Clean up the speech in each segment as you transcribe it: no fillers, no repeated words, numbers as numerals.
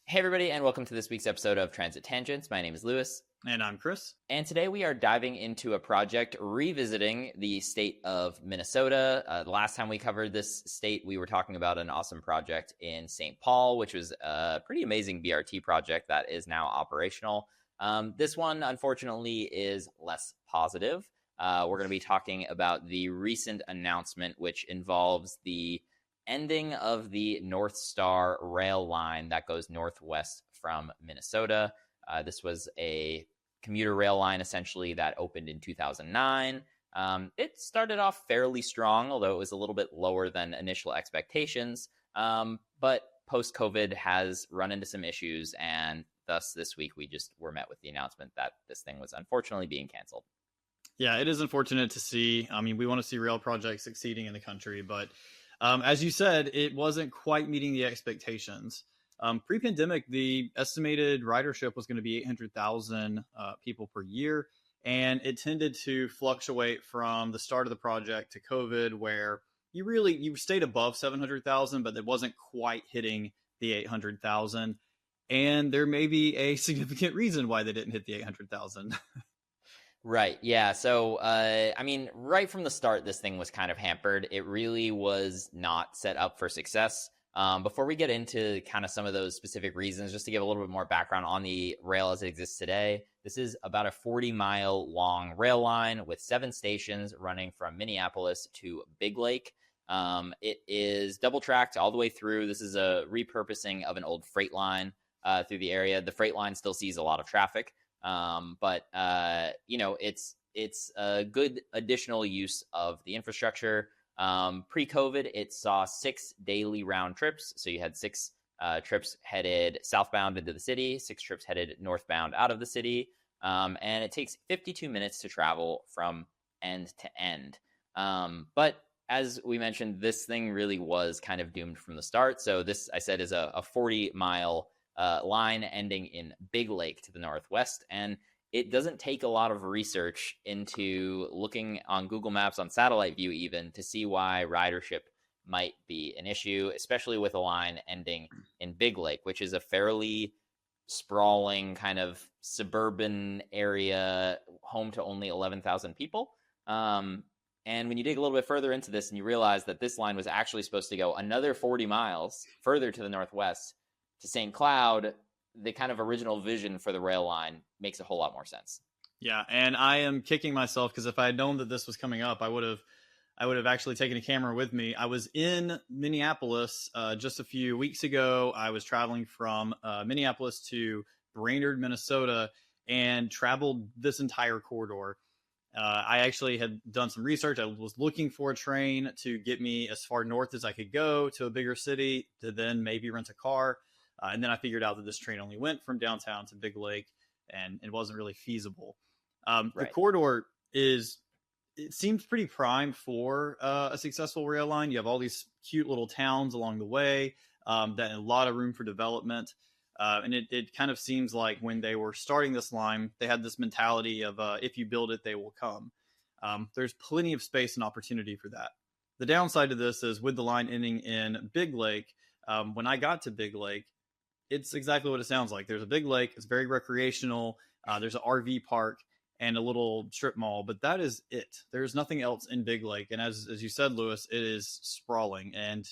Hey, everybody, and welcome to this week's episode of Transit Tangents. My name is Lewis. And I'm Chris. And today we are diving into a project revisiting the state of Minnesota. The last time we covered this state, we were talking about an awesome project in St. Paul, which was a pretty amazing BRT project that is now operational. This one, unfortunately, is less positive. We're going to be talking about the recent announcement, which involves the ending of the Northstar Rail line that goes northwest from Minnesota. This was a commuter rail line, essentially, that opened in 2009. It started off fairly strong, although it was a little bit lower than initial expectations. But post-COVID has run into some issues, and thus this week we just were met with the announcement that this thing was unfortunately being canceled. Yeah, it is unfortunate to see. I mean, we want to see rail projects succeeding in the country, but as you said, it wasn't quite meeting the expectations. Pre-pandemic, the estimated ridership was going to be 800,000 people per year, and it tended to fluctuate from the start of the project to COVID, where you stayed above 700,000, but it wasn't quite hitting the 800,000. And there may be a significant reason why they didn't hit the 800,000. Right. Yeah. So, I mean, right from the start, this thing was kind of hampered. It really was not set up for success. Before we get into kind of some of those specific reasons, just to give a little bit more background on the rail as it exists today, this is about a 40-mile long rail line with 7 stations running from Minneapolis to Big Lake. It is double tracked all the way through. This is a repurposing of an old freight line through the area. The freight line still sees a lot of traffic. But it's a good additional use of the infrastructure. Pre-COVID, it saw 6 daily round trips. So you had 6 trips headed southbound into the city, 6 trips headed northbound out of the city. And it takes 52 minutes to travel from end to end. But as we mentioned, this thing really was kind of doomed from the start. So this, I said, is a 40-mile line ending in Big Lake to the northwest. And it doesn't take a lot of research into looking on Google Maps, on satellite view even, to see why ridership might be an issue, especially with a line ending in Big Lake, which is a fairly sprawling kind of suburban area, home to only 11,000 people. And when you dig a little bit further into this and you realize that this line was actually supposed to go another 40 miles further to the northwest, to St. Cloud, the kind of original vision for the rail line makes a whole lot more sense. Yeah, and I am kicking myself because if I had known that this was coming up, I would have actually taken a camera with me. I was in Minneapolis just a few weeks ago. I was traveling from Minneapolis to Brainerd, Minnesota, and traveled this entire corridor. I actually had done some research. I was looking for a train to get me as far north as I could go to a bigger city to then maybe rent a car. And then I figured out that this train only went from downtown to Big Lake, and it wasn't really feasible. Right. The corridor it seems pretty prime for a successful rail line. You have all these cute little towns along the way, that a lot of room for development. And it kind of seems like when they were starting this line, they had this mentality of if you build it, they will come. There's plenty of space and opportunity for that. The downside to this is with the line ending in Big Lake, when I got to Big Lake, it's exactly what it sounds like. There's a big lake. It's very recreational. There's an RV park and a little strip mall, but that is it. There's nothing else in Big Lake. And as you said, Lewis, it is sprawling and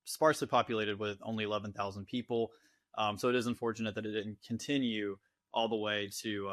sparsely populated with only 11,000 people. So it is unfortunate that it didn't continue all the way to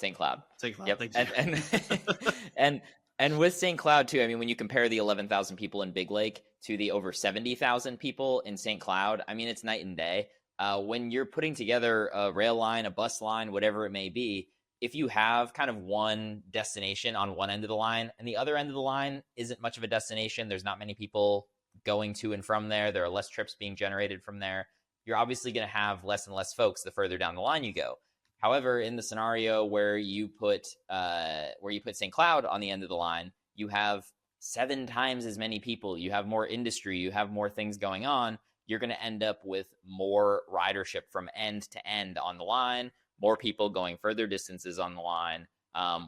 St. Cloud. St. Cloud. Yep. And with St. Cloud, too, I mean, when you compare the 11,000 people in Big Lake to the over 70,000 people in St. Cloud, I mean, it's night and day. When you're putting together a rail line, a bus line, whatever it may be, if you have kind of one destination on one end of the line and the other end of the line isn't much of a destination, there's not many people going to and from there, there are less trips being generated from there, you're obviously going to have less and less folks the further down the line you go. However, in the scenario where you put St. Cloud on the end of the line, you have 7 times as many people. You have more industry. You have more things going on. You're going to end up with more ridership from end to end on the line, more people going further distances on the line,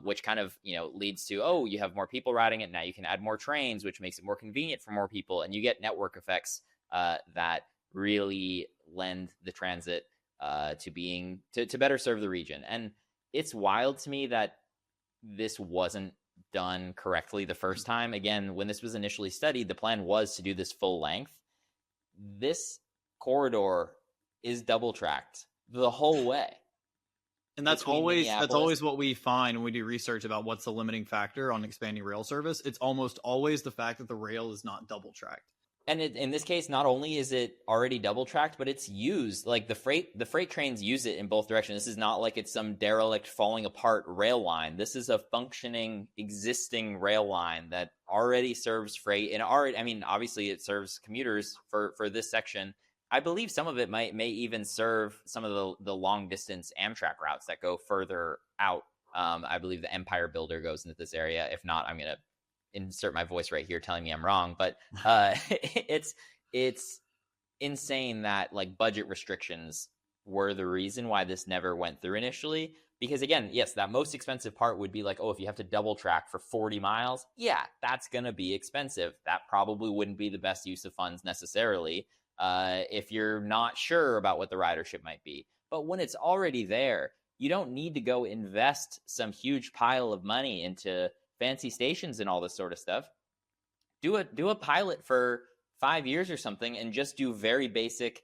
which kind of leads to, you have more people riding it. Now you can add more trains, which makes it more convenient for more people. And you get network effects that really lend the transit to better serve the region. And it's wild to me that this wasn't done correctly the first time. Again, when this was initially studied, the plan was to do this full length. This corridor is double tracked the whole way. And that's always what we find when we do research about what's the limiting factor on expanding rail service. It's almost always the fact that the rail is not double tracked. And in this case, not only is it already double tracked, but it's used. Like the freight trains use it in both directions. This is not like it's some derelict, falling apart rail line. This is a functioning, existing rail line that already serves freight, and obviously it serves commuters for this section. I believe some of it may even serve some of the long distance Amtrak routes that go further out. I believe the Empire Builder goes into this area. If not, I'm going to insert my voice right here telling me I'm wrong. But it's insane that like budget restrictions were the reason why this never went through initially. Because again, yes, that most expensive part would be like, oh, if you have to double track for 40 miles, yeah, that's going to be expensive. That probably wouldn't be the best use of funds necessarily. If you're not sure about what the ridership might be. But when it's already there, you don't need to go invest some huge pile of money into fancy stations and all this sort of stuff. Do a pilot for 5 years or something and just do very basic,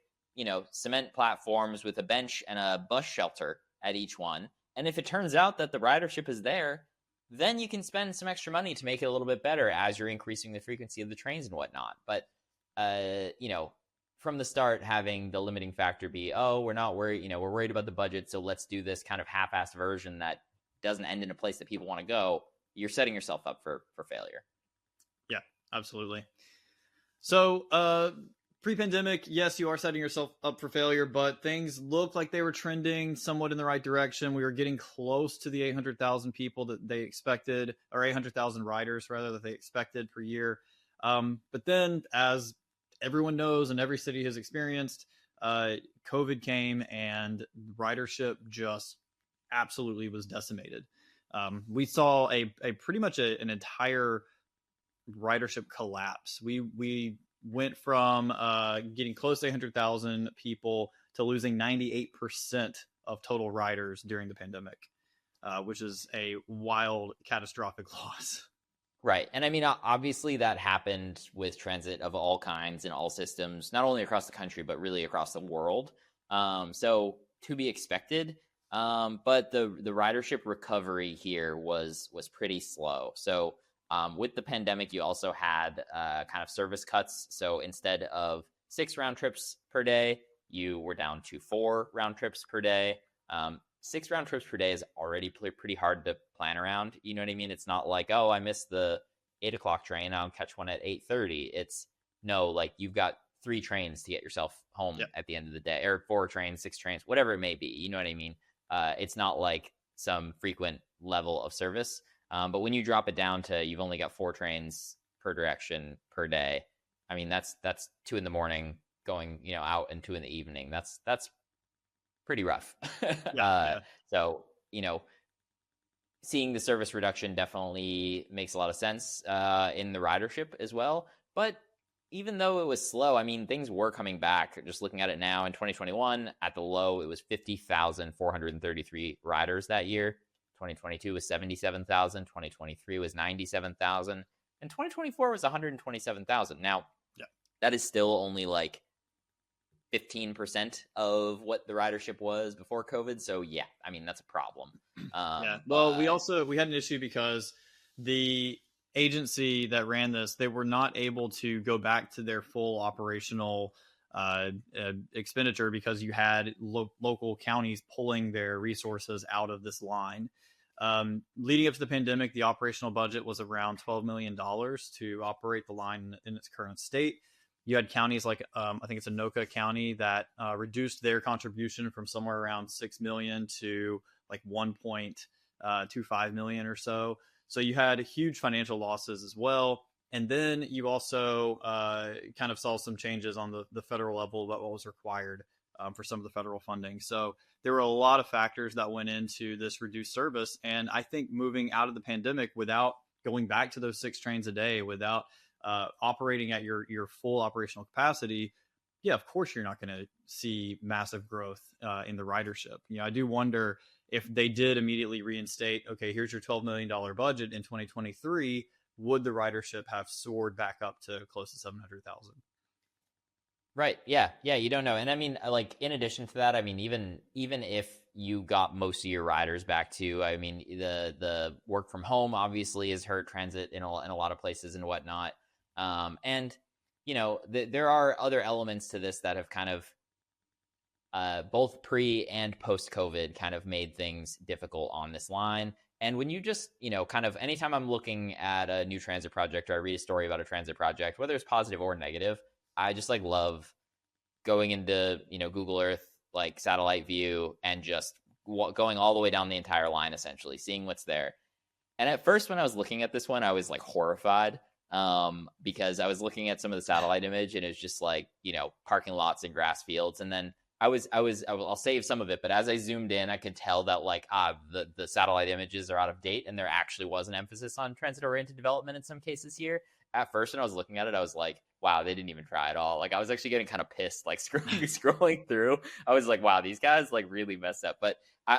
cement platforms with a bench and a bus shelter at each one. And if it turns out that the ridership is there, then you can spend some extra money to make it a little bit better as you're increasing the frequency of the trains and whatnot. But, from the start, having the limiting factor be, oh, we're not worried, we're worried about the budget, so let's do this kind of half-assed version that doesn't end in a place that people want to go, you're setting yourself up for failure. Yeah, absolutely. So pre-pandemic, yes, you are setting yourself up for failure, but things looked like they were trending somewhat in the right direction. We were getting close to the 800,000 people that they expected, or 800,000 riders, rather, that they expected per year. But then, as everyone knows and every city has experienced, COVID came and ridership just absolutely was decimated. We saw a pretty much an entire ridership collapse. We went from getting close to 800,000 people to losing 98% of total riders during the pandemic, which is a wild, catastrophic loss. Right. And I mean, obviously that happened with transit of all kinds in all systems, not only across the country, but really across the world. So to be expected. But the ridership recovery here was pretty slow. So with the pandemic, you also had kind of service cuts. So instead of 6 round trips per day, you were down to 4 round trips per day. 6 round trips per day is already pretty hard to plan around. You know what I mean? It's not like, oh, I missed the 8 o'clock train, I'll catch one at 8:30. It's no, like you've got 3 trains to get yourself home at the end of the day, or 4 trains, 6 trains, whatever it may be. You know what I mean? It's not like some frequent level of service. But when you drop it down to you've only got 4 trains per direction per day, I mean, that's 2 in the morning going, out, and 2 in the evening. That's pretty rough. So, seeing the service reduction definitely makes a lot of sense in the ridership as well. But even though it was slow, I mean, things were coming back. Just looking at it now in 2021, at the low, it was 50,433 riders that year. 2022 was 77,000. 2023 was 97,000. And 2024 was 127,000. Now, that is still only like 15% of what the ridership was before COVID. So yeah, I mean, that's a problem. Well, we had an issue because the agency that ran this, they were not able to go back to their full operational expenditure because you had local counties pulling their resources out of this line. Leading up to the pandemic, the operational budget was around $12 million to operate the line in its current state. You had counties like, I think it's Anoka County that reduced their contribution from somewhere around $6 million to like 1.25 million or so. So you had huge financial losses as well. And then you also kind of saw some changes on the federal level about what was required for some of the federal funding. So there were a lot of factors that went into this reduced service. And I think moving out of the pandemic without going back to those 6 trains a day, without operating at your full operational capacity, of course you're not going to see massive growth in the ridership. I do wonder if they did immediately reinstate, okay, here's your $12 million budget in 2023, would the ridership have soared back up to close to 700,000? Right. Yeah. Yeah. You don't know. And I mean, like, in addition to that, I mean, even if you got most of your riders back to, I mean, the work from home obviously has hurt transit in a lot of places and whatnot. And, there are other elements to this that have kind of both pre and post COVID kind of made things difficult on this line. And when you just, kind of anytime I'm looking at a new transit project or I read a story about a transit project, whether it's positive or negative, I just like love going into, Google Earth, like satellite view, and just going all the way down the entire line, essentially seeing what's there. And at first, when I was looking at this one, I was like horrified because I was looking at some of the satellite image and it's just like, parking lots and grass fields. And then I'll save some of it, but as I zoomed in, I could tell that like, the satellite images are out of date and there actually was an emphasis on transit oriented development in some cases here. At first, when I was looking at it, I was like, wow, they didn't even try at all. Like, I was actually getting kind of pissed, like scrolling through. I was like, wow, these guys like really messed up. But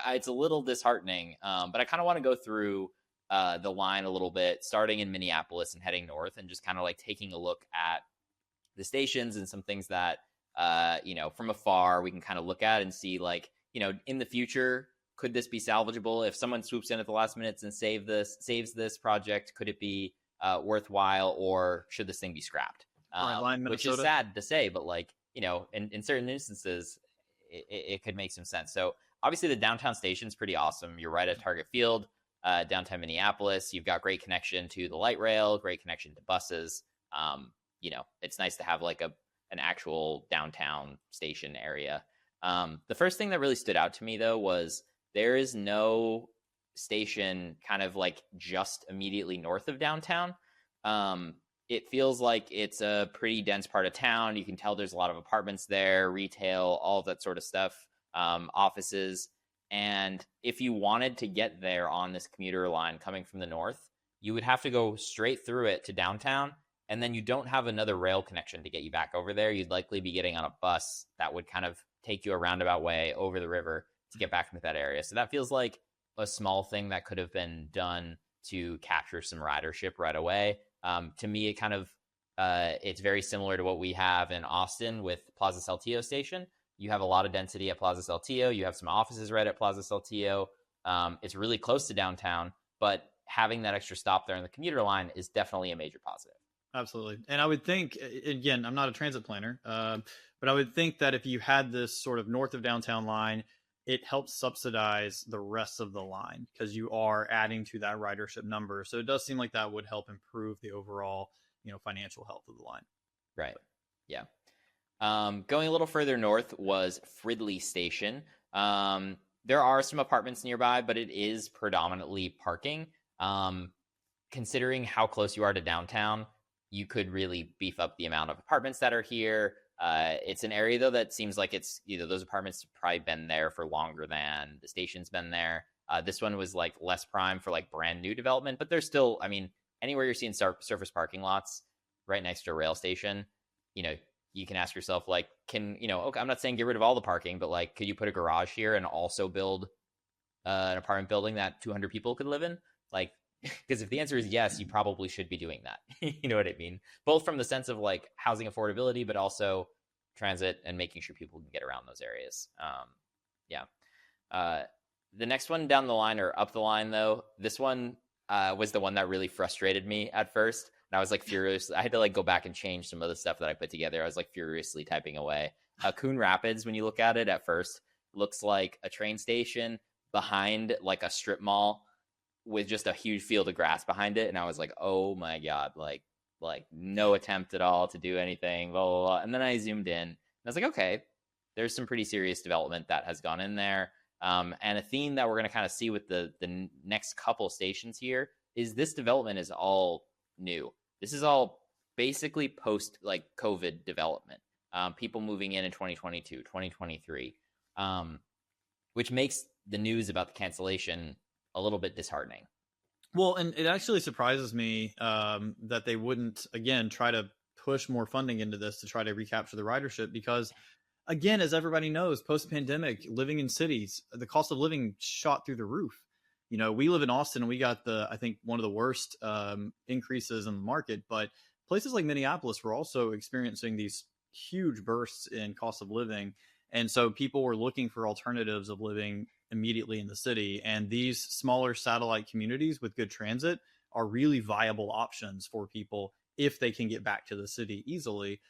it's a little disheartening. But I kind of want to go through the line a little bit, starting in Minneapolis and heading north, and just kind of like taking a look at the stations and some things that, from afar we can kind of look at and see, like, in the future, could this be salvageable? If someone swoops in at the last minutes and saves this project, could it be worthwhile, or should this thing be scrapped? Which is sad to say, but like, in certain instances, it could make some sense. So obviously the downtown station is pretty awesome. You're right at Target Field, downtown Minneapolis. You've got great connection to the light rail, great connection to buses. It's nice to have like an actual downtown station area. The first thing that really stood out to me, though, was there is no station kind of like just immediately north of downtown. It feels like it's a pretty dense part of town. You can tell there's a lot of apartments there, retail, all of that sort of stuff, offices. And if you wanted to get there on this commuter line coming from the north, you would have to go straight through it to downtown. And then you don't have another rail connection to get you back over there. You'd likely be getting on a bus that would kind of take you a roundabout way over the river to get back into that area. So that feels like a small thing that could have been done to capture some ridership right away. To me, it kind of it's very similar to what we have in Austin with Plaza Saltillo Station. You have a lot of density at Plaza Saltillo. You have some offices right at Plaza Saltillo. It's really close to downtown, but having that extra stop there on the commuter line is definitely a major positive. Absolutely. And I would think, again, I'm not a transit planner, but I would think that if you had this sort of north of downtown line, it helps subsidize the rest of the line because you are adding to that ridership number. So it does seem like that would help improve the overall, financial health of the line. Right. Yeah. Going a little further north was Fridley Station. There are some apartments nearby, but it is predominantly parking. Considering how close you are to downtown, you could really beef up the amount of apartments that are here. It's an area, though, that seems like it's, those apartments have probably been there for longer than the station's been there. This one was like less prime for like brand new development, but there's still, I mean, anywhere you're seeing surface parking lots right next to a rail station, you can ask yourself, like, okay, I'm not saying get rid of all the parking, but like, could you put a garage here and also build an apartment building that 200 people could live in? Like, because if the answer is yes, you probably should be doing that. You know what I mean? Both from the sense of like housing affordability, but also transit and making sure people can get around those areas. The next one down the line or up the line, though, this one was the one that really frustrated me at first. And I was like furious. I had to like go back and change some of the stuff that I put together. I was like furiously typing away. Coon Rapids, when you look at it at first, looks like a train station behind like a strip mall with just a huge field of grass behind it. And I was like, oh my God, like no attempt at all to do anything, blah, blah, blah. And then I zoomed in and I was like, okay, there's some pretty serious development that has gone in there. And a theme that we're going to kind of see with the next couple stations here is this development is all new. This is all basically post like COVID development. People moving in 2022, 2023, which makes the news about the cancellation a little bit disheartening. Well, and it actually surprises me that they wouldn't, again, try to push more funding into this to try to recapture the ridership, because again, as everybody knows, post-pandemic, living in cities, the cost of living shot through the roof. We live in Austin and we got I think one of the worst increases in the market, but places like Minneapolis were also experiencing these huge bursts in cost of living. And so people were looking for alternatives of living immediately in the city. And these smaller satellite communities with good transit are really viable options for people if they can get back to the city easily.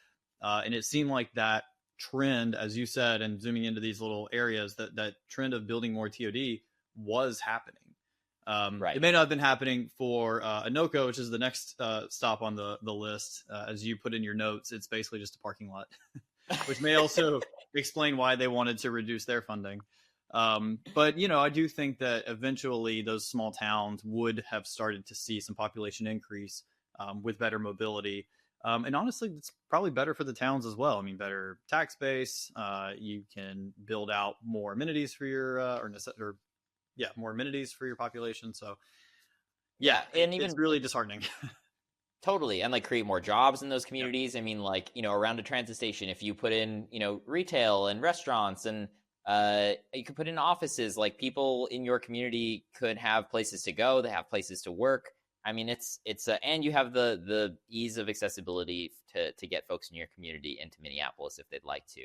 And it seemed like that trend, as you said, and zooming into these little areas, that trend of building more TOD was happening. Right. It may not have been happening for Anoka, which is the next stop on the list. As you put in your notes, it's basically just a parking lot, which may also explain why they wanted to reduce their funding. But, I do think that eventually those small towns would have started to see some population increase with better mobility. And honestly, it's probably better for the towns as well. I mean, better tax base. You can build out more amenities for your more amenities for your population. So yeah, and it's really disheartening. Totally. And like create more jobs in those communities. I mean, like, around a transit station, if you put in, retail and restaurants and you could put in offices, like people in your community could have places to go, they have places to work. I mean, it's and you have the ease of accessibility to get folks in your community into Minneapolis if they'd like to.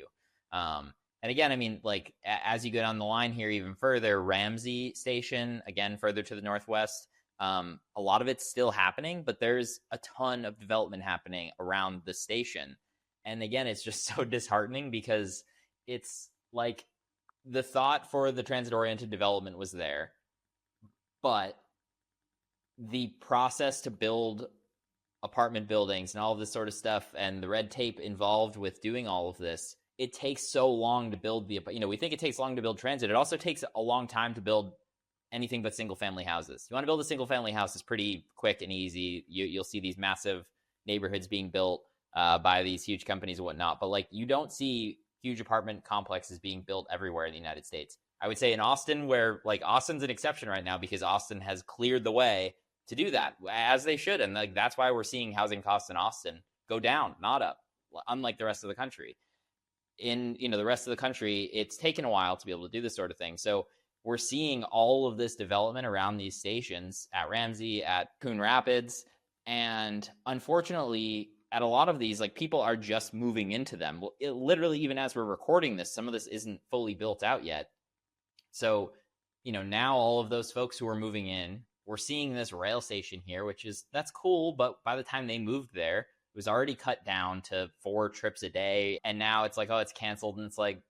And again, I mean, like as you go down the line here even further, Ramsey Station, again, further to the northwest, a lot of it's still happening, but there's a ton of development happening around the station. And again, it's just so disheartening because it's like the thought for the transit-oriented development was there, but the process to build apartment buildings and all of this sort of stuff and the red tape involved with doing all of this, it takes so long to build we think it takes long to build transit. It also takes a long time to build anything but single family houses. You want to build a single family house, is pretty quick and easy. You'll see these massive neighborhoods being built by these huge companies and whatnot, but like you don't see huge apartment complexes being built everywhere in the United States. I would say in Austin, where like Austin's an exception right now because Austin has cleared the way to do that, as they should. And like that's why we're seeing housing costs in Austin go down, not up, unlike the rest of the country. In the rest of the country, it's taken a while to be able to do this sort of thing. So we're seeing all of this development around these stations at Ramsey, at Coon Rapids, and unfortunately, at a lot of these, like people are just moving into them. Literally, even as we're recording this, some of this isn't fully built out yet. So, now all of those folks who are moving in, we're seeing this rail station here, that's cool. But by the time they moved there, it was already cut down to 4 trips a day. And now it's like, oh, it's canceled. And it's like,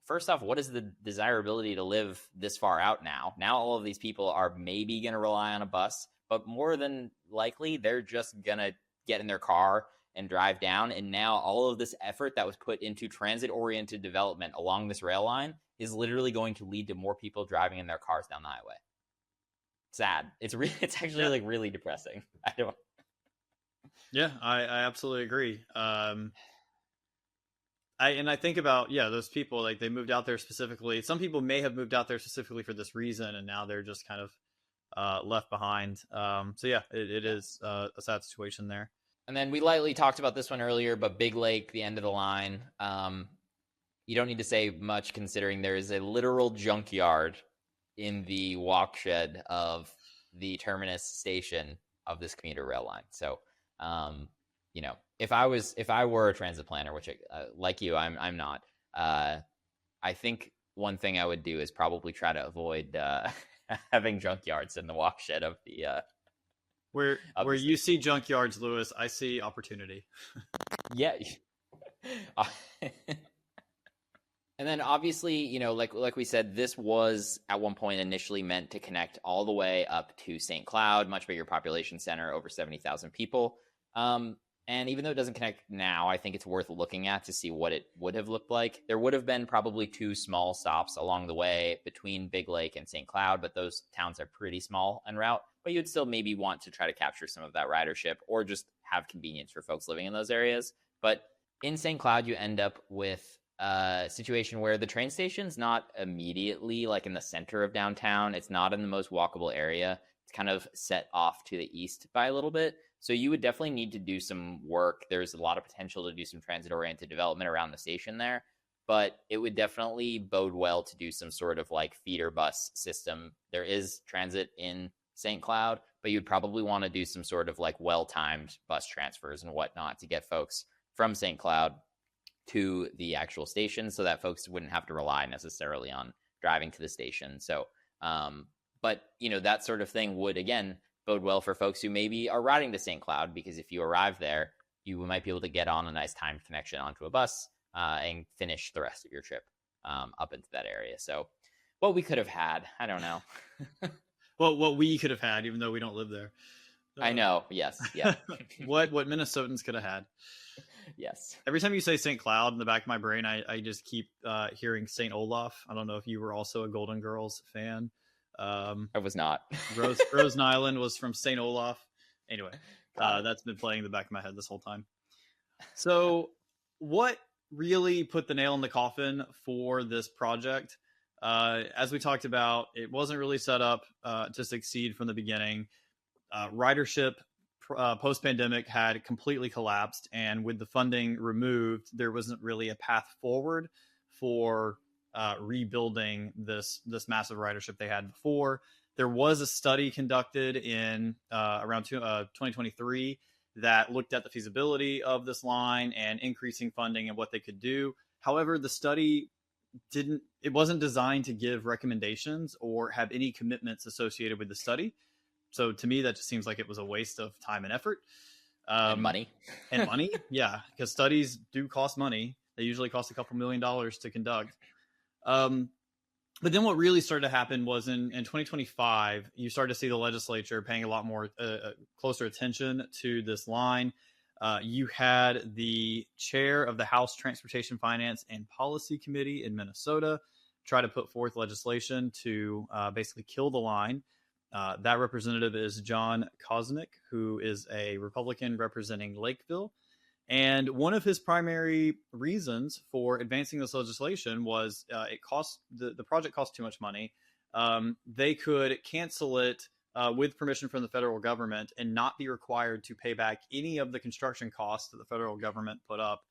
first off, what is the desirability to live this far out now? Now all of these people are maybe going to rely on a bus, but more than likely, they're just going to get in their car and drive down. And now all of this effort that was put into transit-oriented development along this rail line is literally going to lead to more people driving in their cars down the highway. Sad. It's actually like really depressing. Yeah, I absolutely agree. I think about, those people, like they moved out there specifically. Some people may have moved out there specifically for this reason, and now they're just kind of left behind. It is a sad situation there. And then we lightly talked about this one earlier, but Big Lake, the end of the line. You don't need to say much considering there is a literal junkyard in the walk shed of the terminus station of this commuter rail line. So, if I were a transit planner, which like you, I'm not. I think one thing I would do is probably try to avoid having junkyards in the walk shed of the. Where you see junkyards, Lewis, I see opportunity. Yeah. And then obviously, like we said, this was at one point initially meant to connect all the way up to St. Cloud, much bigger population center, over 70,000 people. And even though it doesn't connect now, I think it's worth looking at to see what it would have looked like. There would have been probably 2 small stops along the way between Big Lake and St. Cloud, but those towns are pretty small en route. But you'd still maybe want to try to capture some of that ridership or just have convenience for folks living in those areas. But in St. Cloud, you end up with a situation where the train station's not immediately like in the center of downtown. It's not in the most walkable area. It's kind of set off to the east by a little bit. So you would definitely need to do some work. There's a lot of potential to do some transit-oriented development around the station there. but it would definitely bode well to do some sort of like feeder bus system. There is transit in St. Cloud, but you'd probably want to do some sort of like well-timed bus transfers and whatnot to get folks from St. Cloud to the actual station so that folks wouldn't have to rely necessarily on driving to the station. So, but that sort of thing would, again, bode well for folks who maybe are riding to St. Cloud, because if you arrive there, you might be able to get on a nice timed connection onto a bus and finish the rest of your trip up into that area. So what we could have had, I don't know. Well, what we could have had, even though we don't live there. I know. Yes. Yeah. what Minnesotans could have had. Yes. Every time you say St. Cloud, in the back of my brain, I just keep hearing St. Olaf. I don't know if you were also a Golden Girls fan. I was not. Rose Nyland was from St. Olaf. Anyway, that's been playing in the back of my head this whole time. So what really put the nail in the coffin for this project? As we talked about, it wasn't really set up to succeed from the beginning. Ridership post-pandemic had completely collapsed, and with the funding removed, there wasn't really a path forward for rebuilding this massive ridership they had before. There was a study conducted in around 2023 that looked at the feasibility of this line and increasing funding and what they could do. However, the study wasn't designed to give recommendations or have any commitments associated with the study. So to me, that just seems like it was a waste of time and effort. And money. And money, yeah, because studies do cost money. They usually cost a couple $1 million to conduct. But then what really started to happen was in 2025, you started to see the legislature paying a lot more closer attention to this line. You had the chair of the House Transportation Finance and Policy Committee in Minnesota try to put forth legislation to basically kill the line. That representative is John Kosnick, who is a Republican representing Lakeville. And one of his primary reasons for advancing this legislation was the project cost too much money. They could cancel it with permission from the federal government and not be required to pay back any of the construction costs that the federal government put up.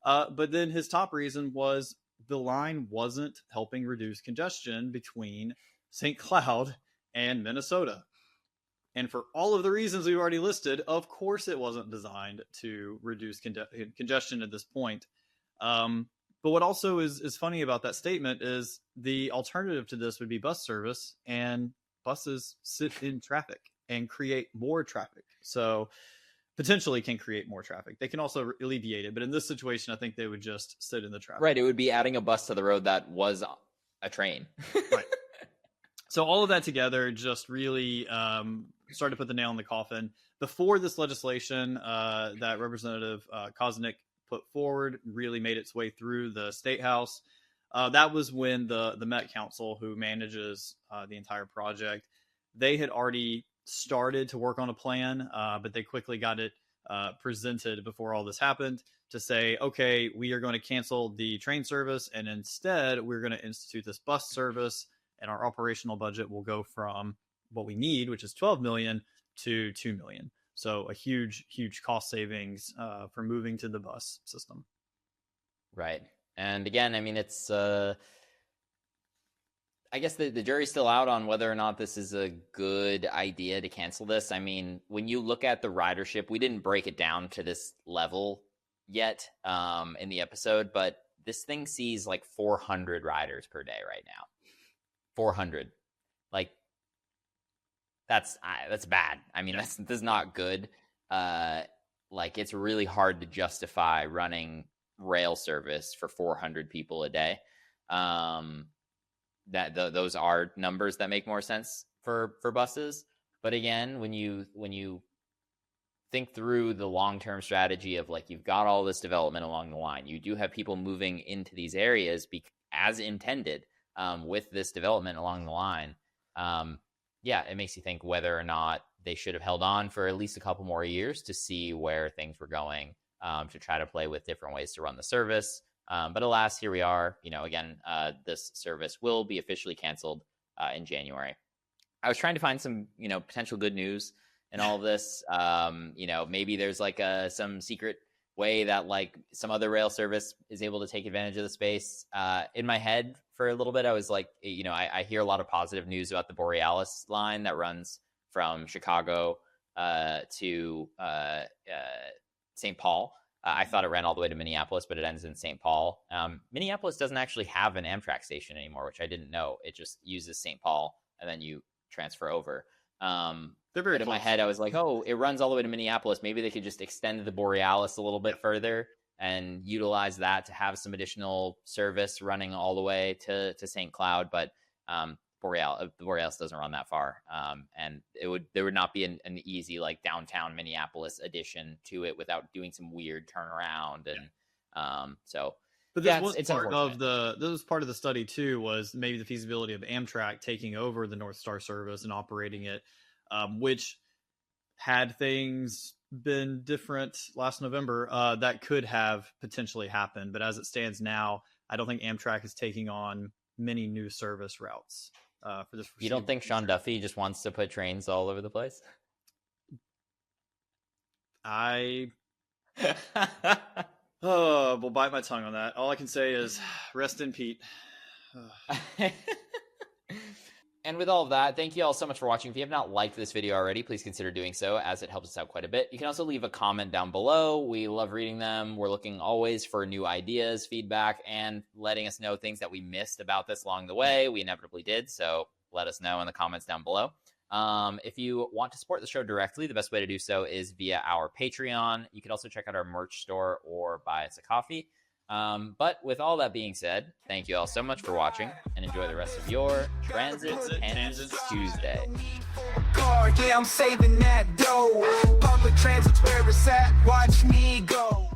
But then his top reason was the line wasn't helping reduce congestion between St. Cloud and Minnesota. And for all of the reasons we've already listed, of course it wasn't designed to reduce congestion at this point. But what also is funny about that statement is the alternative to this would be bus service, and buses sit in traffic and create more traffic. So potentially can create more traffic. They can also alleviate it. But in this situation, I think they would just sit in the traffic. Right. It would be adding a bus to the road that was a train. Right. So all of that together just really started to put the nail in the coffin. Before this legislation that Representative Kosnick put forward really made its way through the State House, that was when the Met Council, who manages the entire project, they had already started to work on a plan, but they quickly got it presented before all this happened to say, okay, we are going to cancel the train service, and instead we're going to institute this bus service. And our operational budget will go from what we need, which is $12 million, to $2 million. So a huge cost savings for moving to the bus system. Right. And again, I mean, it's, I guess the jury's still out on whether or not this is a good idea to cancel this. I mean, when you look at the ridership, we didn't break it down to this level yet in the episode, but this thing sees like 400 riders per day right now. 400, like that's bad. I mean, that's not good. Like it's really hard to justify running rail service for 400 people a day. Those are numbers that make more sense for buses. But again, when you think through the long-term strategy of like you've got all this development along the line, you do have people moving into these areas as intended. With this development along the line, it makes you think whether or not they should have held on for at least a couple more years to see where things were going, to try to play with different ways to run the service. But alas, here we are. Again, this service will be officially canceled in January. I was trying to find some, potential good news in all of this. Maybe there's like some secret way that like some other rail service is able to take advantage of the space. In my head for a little bit, I was like, you know, I hear a lot of positive news about the Borealis line that runs from Chicago to St. Paul. I thought it ran all the way to Minneapolis, but it ends in St. Paul. Minneapolis doesn't actually have an Amtrak station anymore, which I didn't know. It just uses St. Paul, and then you transfer over. They're very but in close. my head, I was like, oh, it runs all the way to Minneapolis. Maybe they could just extend the Borealis a little bit further and utilize that to have some additional service running all the way to St. Cloud. But Borealis doesn't run that far. And there would not be an easy like downtown Minneapolis addition to it without doing some weird turnaround. And so. But this was part of the study too, was maybe the feasibility of Amtrak taking over the Northstar service and operating it, which had things been different last November, that could have potentially happened. But as it stands now, I don't think Amtrak is taking on many new service routes for this. You don't think Sean Duffy just wants to put trains all over the place? Will bite my tongue on that. All I can say is rest in Pete. And with all of that, thank you all so much for watching. If you have not liked this video already, please consider doing so, as it helps us out quite a bit. You can also leave a comment down below. We love reading them. We're looking always for new ideas, feedback, and letting us know things that we missed about this along the way. We inevitably did, so let us know in the comments down below. If you want to support the show directly, the best way to do so is via our Patreon. You can also check out our merch store or buy us a coffee. But with all that being said, thank you all so much for watching, and enjoy the rest of your Transit Tangents Tuesday. Yeah, I'm saving that dough. Public transit's where it's at. Watch me go.